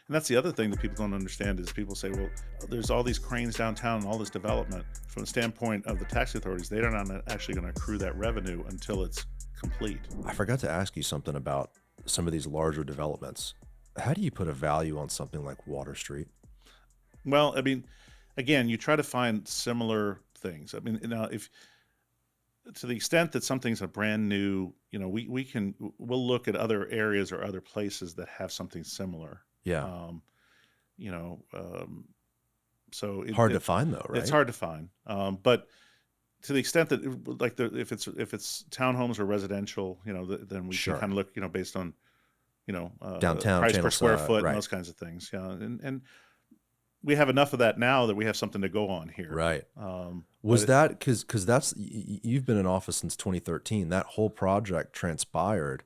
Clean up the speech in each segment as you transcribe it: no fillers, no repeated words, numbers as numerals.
And that's the other thing that people don't understand is people say, well, there's all these cranes downtown and all this development. From the standpoint of the tax authorities, they're not actually going to accrue that revenue until it's complete. I forgot to ask you something about some of these larger developments. How do you put a value on something like Water Street? Well, I mean, again, you try to find similar things. I mean, now if to the extent that something's a brand new, we'll look at other areas or other places that have something similar. Yeah. You know, so Hard to find though, right? It's hard to find. But to the extent that if it's townhomes or residential, then we Sure. can kind of look, based on, Downtown, price per channel square side, foot right. and those kinds of things. Yeah. And we have enough of that now that we have something to go on here. Right. Was that because that's you've been in office since 2013? That whole project transpired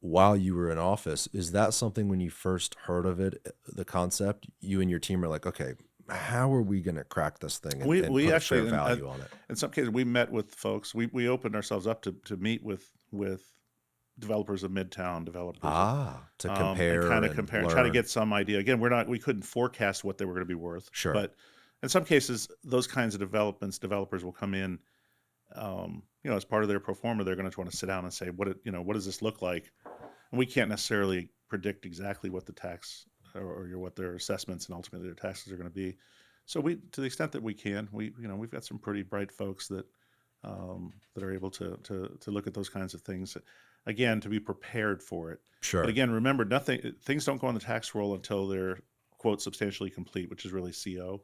while you were in office. Is that something when you first heard of it, the concept, you and your team are like, okay, how are we going to crack this thing and we put actually a fair value on it? In some cases, we met with folks. We opened ourselves up to meet with developers of Midtown developers. To compare, and kind of and compare, and try to learn. get some idea. Again, we couldn't forecast what they were going to be worth. Sure. But in some cases, those kinds of developers will come in, as part of their pro forma, they're going to want to sit down and say, what does this look like? And we can't necessarily predict exactly what the tax or what their assessments and ultimately their taxes are going to be. So to the extent that we can, we've got some pretty bright folks that are able to look at those kinds of things. Again, to be prepared for it. Sure. But again, remember, things don't go on the tax roll until they're, quote, substantially complete, which is really CO.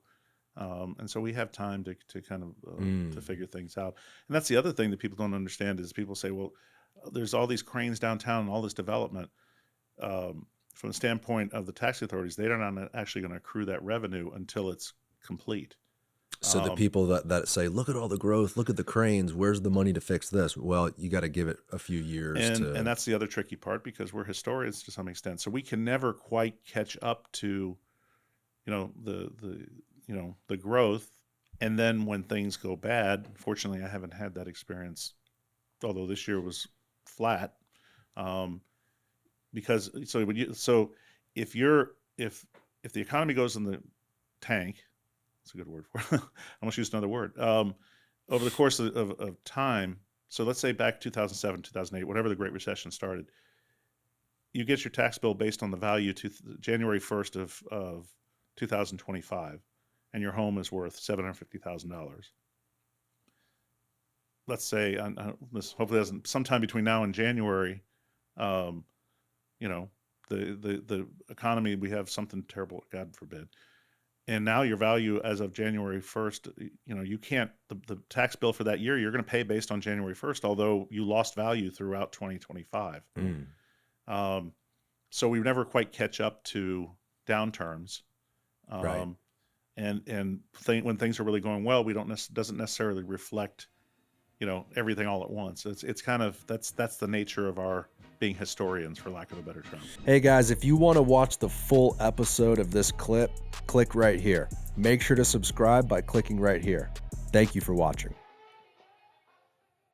And so we have time to kind of to figure things out. And that's the other thing that people don't understand is people say, well, there's all these cranes downtown and all this development. From the standpoint of the tax authorities, they're not actually going to accrue that revenue until it's complete. So the people that say, look at all the growth, look at the cranes, where's the money to fix this? Well, you got to give it a few years. And that's the other tricky part, because we're historians to some extent. So we can never quite catch up to, the growth. And then when things go bad, fortunately, I haven't had that experience, although this year was flat. Because if the economy goes in the tank, that's a good word for it. I almost used another word. Over the course of time, so let's say back 2007, 2008, whenever the Great Recession started, you get your tax bill based on the value to January 1st of 2025, and your home is worth $750,000. Let's say, this hopefully doesn't, sometime between now and January, the economy, we have something terrible, God forbid. And now your value as of January 1st, you can't, the tax bill for that year, you're going to pay based on January 1st, although you lost value throughout 2025. So we never quite catch up to downturns. Right. And when things are really going well, doesn't necessarily reflect, everything all at once. It's kind of, that's the nature of our being historians, for lack of a better term. Hey guys, if you want to watch the full episode of this clip, click right here. Make sure to subscribe by clicking right here. Thank you for watching.